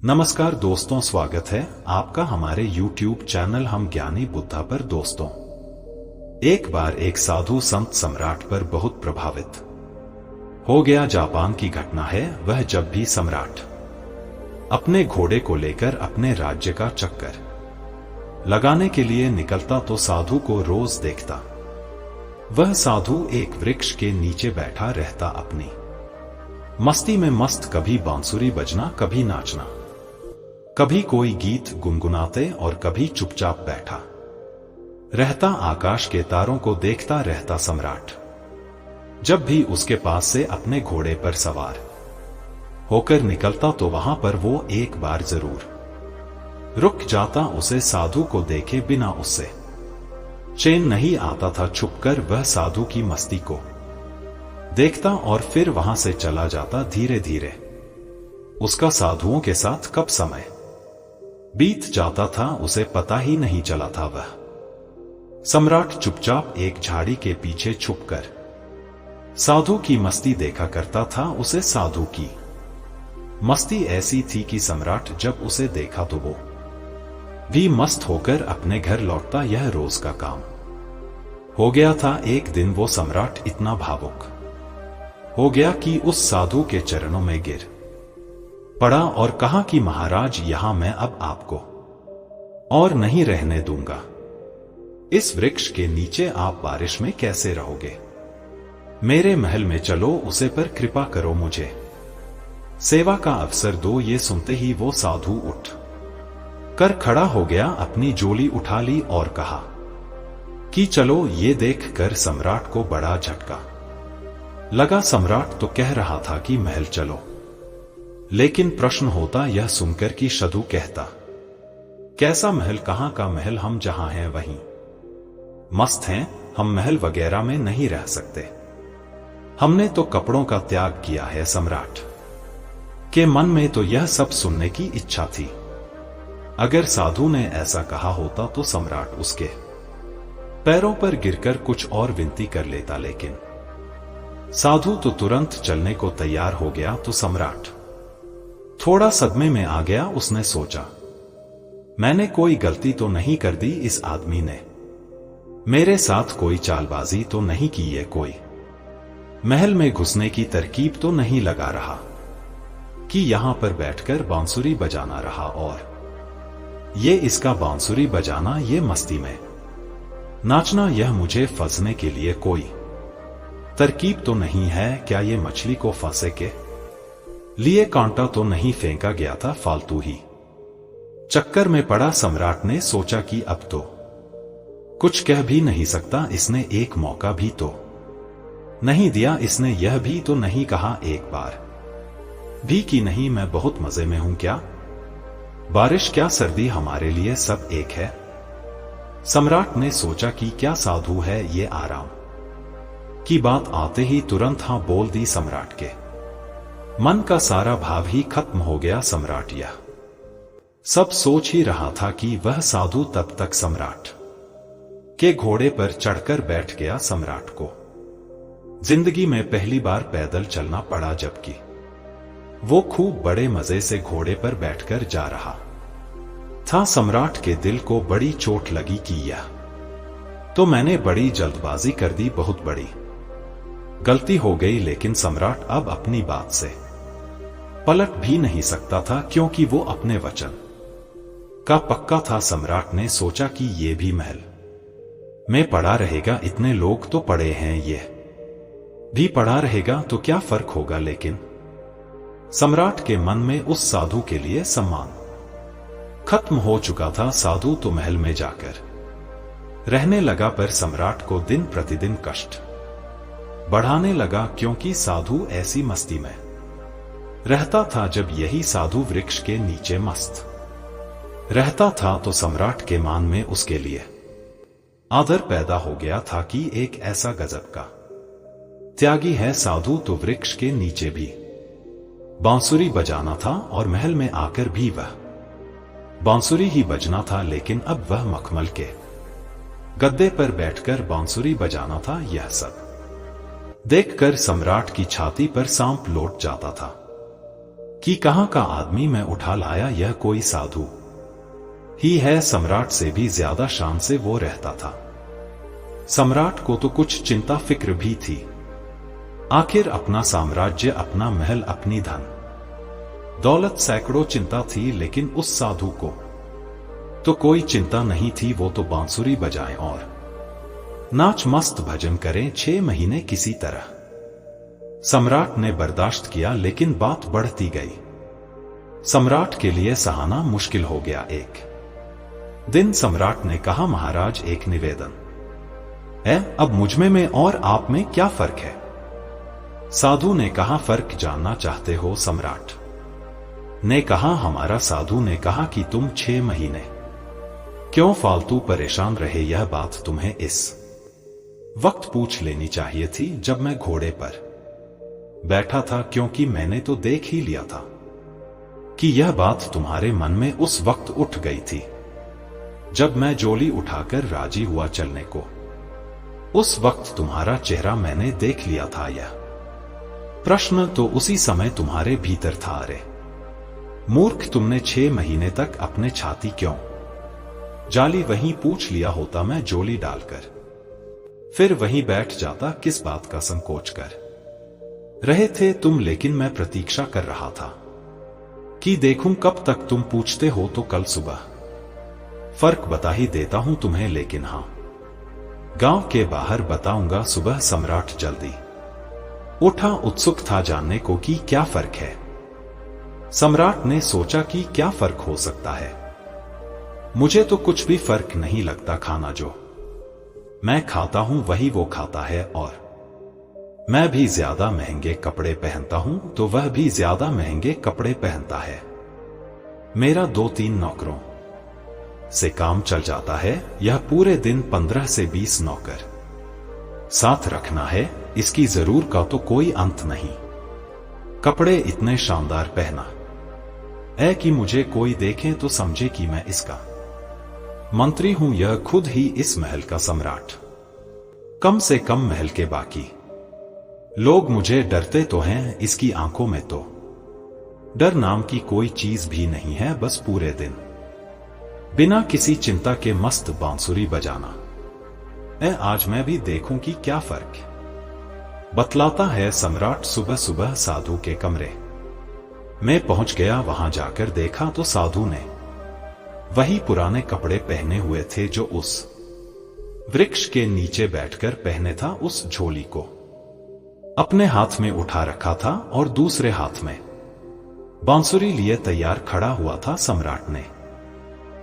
नमस्कार दोस्तों, स्वागत है आपका हमारे YouTube चैनल हम ज्ञानी बुद्धा पर। दोस्तों, एक बार एक साधु संत सम्राट पर बहुत प्रभावित हो गया। जापान की घटना है वह, जब भी सम्राट अपने घोड़े को लेकर अपने राज्य का चक्कर लगाने के लिए निकलता तो साधु को रोज देखता। वह साधु एक वृक्ष के नीचे बैठा रहता, अपनी मस्ती में मस्त, कभी बांसुरी बजना, कभी नाचना, कभी कोई गीत गुनगुनाते और कभी चुपचाप बैठा रहता। आकाश के तारों को देखता रहता सम्राट। जब भी उसके पास से अपने घोड़े पर सवार होकर निकलता तो वहां पर वो एक बार जरूर रुक जाता। उसे साधु को देखे बिना उससे चैन नहीं आता था। छुपकर वह साधु की मस्ती को देखता और फिर वहां से चला जाता। धीरे धीरे उसका साधुओं के साथ कब समय बीत जाता था उसे पता ही नहीं चला था। वह सम्राट चुपचाप एक झाड़ी के पीछे छुपकर साधु की मस्ती देखा करता था। उसे साधु की मस्ती ऐसी थी कि सम्राट जब उसे देखा तो वो भी मस्त होकर अपने घर लौटता। यह रोज का काम हो गया था। एक दिन वो सम्राट इतना भावुक हो गया कि उस साधु के चरणों में गिर पड़ा और कहा कि महाराज, यहां मैं अब आपको और नहीं रहने दूंगा। इस वृक्ष के नीचे आप बारिश में कैसे रहोगे? मेरे महल में चलो, उसे पर कृपा करो, मुझे सेवा का अवसर दो। ये सुनते ही वो साधु उठ कर खड़ा हो गया, अपनी झोली उठा ली और कहा कि चलो। ये देख कर सम्राट को बड़ा झटका लगा। सम्राट तो कह रहा था कि महल चलो, लेकिन प्रश्न होता यह सुनकर कि साधु कहता, कैसा महल? कहां का महल? हम जहां हैं वहीं मस्त हैं। हम महल वगैरह में नहीं रह सकते। हमने तो कपड़ों का त्याग किया है। सम्राट के मन में तो यह सब सुनने की इच्छा थी। अगर साधु ने ऐसा कहा होता तो सम्राट उसके पैरों पर गिरकर कुछ और विनती कर लेता, लेकिन साधु तो तुरंत चलने को तैयार हो गया। तो सम्राट थोड़ा सदमे में आ गया। उसने सोचा, मैंने कोई गलती तो नहीं कर दी? इस आदमी ने मेरे साथ कोई चालबाजी तो नहीं की? ये कोई महल में घुसने की तरकीब तो नहीं लगा रहा कि यहां पर बैठकर बांसुरी बजाना रहा और ये इसका बांसुरी बजाना, ये मस्ती में नाचना, यह मुझे फंसने के लिए कोई तरकीब तो नहीं है? क्या ये मछली को फंसे के लिए कांटा तो नहीं फेंका गया था? फालतू ही चक्कर में पड़ा। सम्राट ने सोचा कि अब तो कुछ कह भी नहीं सकता। इसने एक मौका भी तो नहीं दिया। इसने यह भी तो नहीं कहा एक बार भी कि नहीं, मैं बहुत मजे में हूं। क्या बारिश, क्या सर्दी, हमारे लिए सब एक है। सम्राट ने सोचा कि क्या साधु है ये? आराम की बात आते ही तुरंत हां बोल दी। सम्राट के मन का सारा भाव ही खत्म हो गया। सम्राट यह सब सोच ही रहा था कि वह साधु तब तक सम्राट के घोड़े पर चढ़कर बैठ गया। सम्राट को जिंदगी में पहली बार पैदल चलना पड़ा, जबकि वो खूब बड़े मजे से घोड़े पर बैठकर जा रहा था। सम्राट के दिल को बड़ी चोट लगी कि यह तो मैंने बड़ी जल्दबाजी कर दी, बहुत बड़ी गलती हो गई। लेकिन सम्राट अब अपनी बात से पलट भी नहीं सकता था, क्योंकि वो अपने वचन का पक्का था। सम्राट ने सोचा कि ये भी महल में पड़ा रहेगा, इतने लोग तो पड़े हैं, ये भी पड़ा रहेगा तो क्या फर्क होगा? लेकिन सम्राट के मन में उस साधु के लिए सम्मान खत्म हो चुका था। साधु तो महल में जाकर रहने लगा, पर सम्राट को दिन प्रतिदिन कष्ट बढ़ाने लगा, क्योंकि साधु ऐसी मस्ती में रहता था। जब यही साधु वृक्ष के नीचे मस्त रहता था तो सम्राट के मन में उसके लिए आदर पैदा हो गया था कि एक ऐसा गजब का त्यागी है। साधु तो वृक्ष के नीचे भी बांसुरी बजाना था और महल में आकर भी वह बांसुरी ही बजना था। लेकिन अब वह मखमल के गद्दे पर बैठकर बांसुरी बजाना था। यह सब देखकर सम्राट की छाती पर सांप लौट जाता था। कि कहां का आदमी मैं उठा लाया, यह कोई साधु ही है। सम्राट से भी ज्यादा शान से वो रहता था। सम्राट को तो कुछ चिंता फिक्र भी थी। आखिर अपना साम्राज्य, अपना महल, अपनी धन दौलत, सैकड़ों चिंता थी, लेकिन उस साधु को तो कोई चिंता नहीं थी। वो तो बांसुरी बजाएं और नाच मस्त भजन करें 6 महीने किसी तरह। सम्राट ने बर्दाश्त किया, लेकिन बात बढ़ती गई। सम्राट के लिए सहाना मुश्किल हो गया। एक दिन सम्राट ने कहा, महाराज एक निवेदन है, अब मुझमें में और आप में क्या फर्क है? साधु ने कहा, फर्क जानना चाहते हो? सम्राट ने कहा, हमारा। साधु ने कहा कि तुम 6 महीने क्यों फालतू परेशान रहे? यह बात तुम्हें इस वक्त पूछ लेनी चाहिए थी जब मैं घोड़े पर बैठा था, क्योंकि मैंने तो देख ही लिया था कि यह बात तुम्हारे मन में उस वक्त उठ गई थी जब मैं जोली उठाकर राजी हुआ चलने को। उस वक्त तुम्हारा चेहरा मैंने देख लिया था। यह प्रश्न तो उसी समय तुम्हारे भीतर था। अरे मूर्ख, तुमने 6 महीने तक अपने छाती क्यों जाली? वहीं पूछ लिया होता मैं जोली डालकर, फिर वहीं बैठ जाता। किस बात का संकोच कर रहे थे तुम? लेकिन मैं प्रतीक्षा कर रहा था कि देखूं कब तक तुम पूछते हो। तो कल सुबह फर्क बता ही देता हूं तुम्हें, लेकिन हां, गांव के बाहर बताऊंगा सुबह। सम्राट जल्दी उठा, उत्सुक था जानने को कि क्या फर्क है। सम्राट ने सोचा कि क्या फर्क हो सकता है। मुझे तो कुछ भी फर्क नहीं लगता। खाना जो मैं खाता हूं वही वो खाता है, और मैं भी ज्यादा महंगे कपड़े पहनता हूं तो वह भी ज्यादा महंगे कपड़े पहनता है। मेरा 2-3 नौकरों से काम चल जाता है। यह पूरे दिन 15 से 20 नौकर साथ रखना है। इसकी जरूर का तो कोई अंत नहीं। कपड़े इतने शानदार पहना है कि मुझे कोई देखे तो समझे कि मैं इसका मंत्री हूं। यह खुद ही इस महल का सम्राट। कम से कम महल के बाकी लोग मुझे डरते तो हैं, इसकी आंखों में तो डर नाम की कोई चीज भी नहीं है। बस पूरे दिन बिना किसी चिंता के मस्त बांसुरी बजाना है। आज मैं भी देखूं कि क्या फर्क बतलाता है। सम्राट सुबह सुबह साधु के कमरे में पहुंच गया। वहां जाकर देखा तो साधु ने वही पुराने कपड़े पहने हुए थे जो उस वृक्ष के नीचे बैठकर पहने था। उस झोली को अपने हाथ में उठा रखा था और दूसरे हाथ में बांसुरी लिए तैयार खड़ा हुआ था। सम्राट ने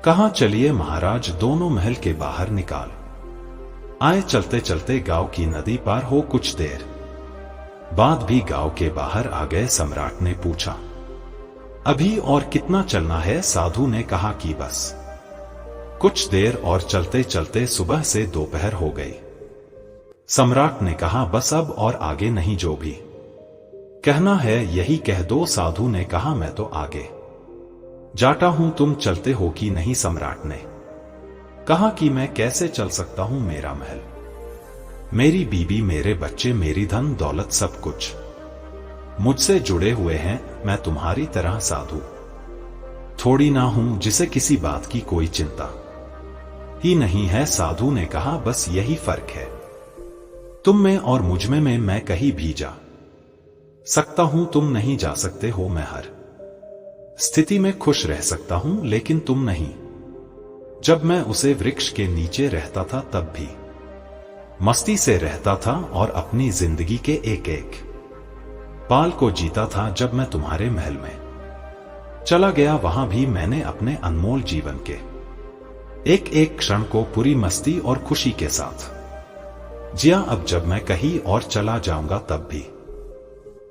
कहा, चलिए महाराज। दोनों महल के बाहर निकाल आए। चलते चलते गांव की नदी पार हो कुछ देर बाद भी गांव के बाहर आ गए। सम्राट ने पूछा, अभी और कितना चलना है? साधु ने कहा कि बस कुछ देर और। चलते चलते सुबह से दोपहर हो गई। सम्राट ने कहा, बस अब और आगे नहीं, जो भी कहना है यही कह दो। साधु ने कहा, मैं तो आगे जाता हूं, तुम चलते हो कि नहीं? सम्राट ने कहा कि मैं कैसे चल सकता हूं? मेरा महल, मेरी बीबी, मेरे बच्चे, मेरी धन दौलत, सब कुछ मुझसे जुड़े हुए हैं। मैं तुम्हारी तरह साधु थोड़ी ना हूं जिसे किसी बात की कोई चिंता ही नहीं है। साधु ने कहा, बस यही फर्क है तुम में और मुझ में। मैं कहीं भी जा सकता हूं, तुम नहीं जा सकते हो। मैं हर स्थिति में खुश रह सकता हूं, लेकिन तुम नहीं। जब मैं उसे वृक्ष के नीचे रहता था तब भी मस्ती से रहता था और अपनी जिंदगी के एक एक पाल को जीता था। जब मैं तुम्हारे महल में चला गया वहां भी मैंने अपने अनमोल जीवन के एक एक क्षण को पूरी मस्ती और खुशी के साथ जिया। अब जब मैं कहीं और चला जाऊंगा तब भी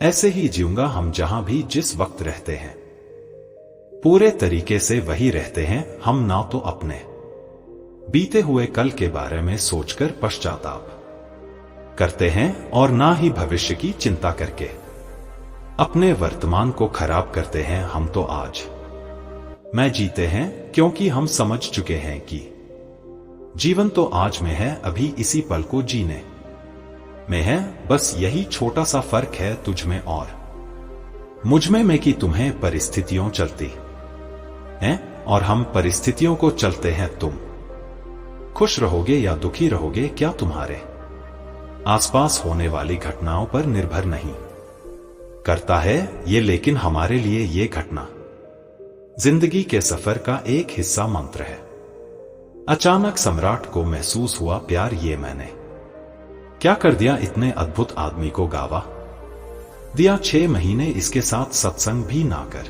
ऐसे ही जीऊंगा। हम जहां भी जिस वक्त रहते हैं पूरे तरीके से वही रहते हैं हम, ना तो अपने बीते हुए कल के बारे में सोचकर पश्चाताप करते हैं और ना ही भविष्य की चिंता करके अपने वर्तमान को खराब करते हैं। हम तो आज में जीते हैं क्योंकि हम समझ चुके हैं कि जीवन तो आज में है, अभी इसी पल को जीने में है। बस यही छोटा सा फर्क है तुझ में और मुझमें में कि तुम्हें परिस्थितियों चलती हैं और हम परिस्थितियों को चलते हैं। तुम खुश रहोगे या दुखी रहोगे क्या तुम्हारे आसपास होने वाली घटनाओं पर निर्भर नहीं करता है ये, लेकिन हमारे लिए ये घटना जिंदगी के सफर का एक हिस्सा मंत्र है। अचानक सम्राट को महसूस हुआ, प्यार ये मैंने क्या कर दिया, इतने अद्भुत आदमी को गावा दिया। 6 महीने इसके साथ सत्संग भी ना कर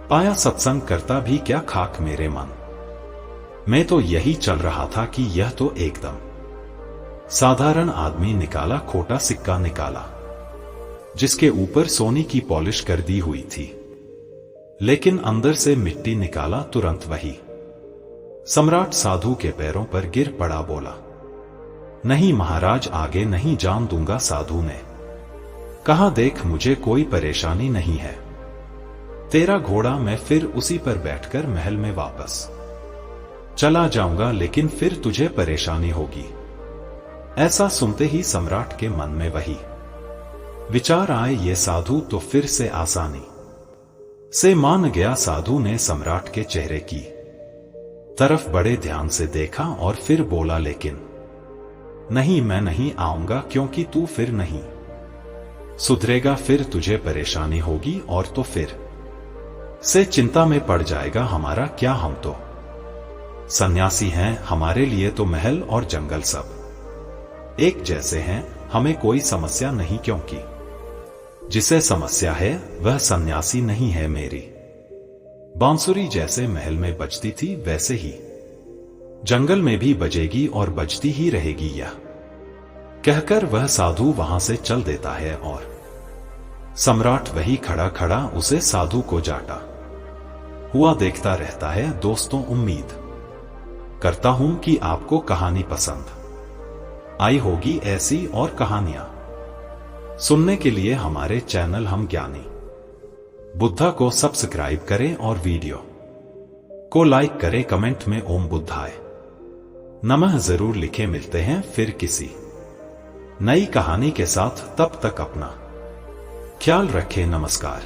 पाया, सत्संग करता भी क्या, खाक मेरे मन में तो यही चल रहा था कि यह तो एकदम साधारण आदमी निकाला, खोटा सिक्का निकाला जिसके ऊपर सोने की पॉलिश कर दी हुई थी, लेकिन अंदर से मिट्टी निकाला। तुरंत वही सम्राट साधु के पैरों पर गिर पड़ा, बोला, नहीं महाराज, आगे नहीं जान दूंगा। साधु ने कहा, देख मुझे कोई परेशानी नहीं है, तेरा घोड़ा मैं फिर उसी पर बैठकर महल में वापस चला जाऊंगा, लेकिन फिर तुझे परेशानी होगी। ऐसा सुनते ही सम्राट के मन में वही विचार आए, ये साधु तो फिर से आसानी से मान गया। साधु ने सम्राट के चेहरे की तरफ बड़े ध्यान से देखा और फिर बोला, लेकिन नहीं, मैं नहीं आऊंगा, क्योंकि तू फिर नहीं सुधरेगा, फिर तुझे परेशानी होगी और तो फिर से चिंता में पड़ जाएगा। हमारा क्या, हम तो सन्यासी हैं, हमारे लिए तो महल और जंगल सब एक जैसे हैं, हमें कोई समस्या नहीं, क्योंकि जिसे समस्या है वह सन्यासी नहीं है। मेरी बांसुरी जैसे महल में बजती थी वैसे ही जंगल में भी बजेगी और बजती ही रहेगी, यह कहकर वह साधु वहां से चल देता है और सम्राट वही खड़ा खड़ा उसे साधु को जाता हुआ देखता रहता है। दोस्तों, उम्मीद करता हूं कि आपको कहानी पसंद आई होगी। ऐसी और कहानियां सुनने के लिए हमारे चैनल हम ज्ञानी बुद्धा को सब्सक्राइब करें और वीडियो को लाइक करें। कमेंट में ओम बुद्धाय नमः जरूर लिखें। मिलते हैं फिर किसी नई कहानी के साथ, तब तक अपना ख्याल रखें। नमस्कार।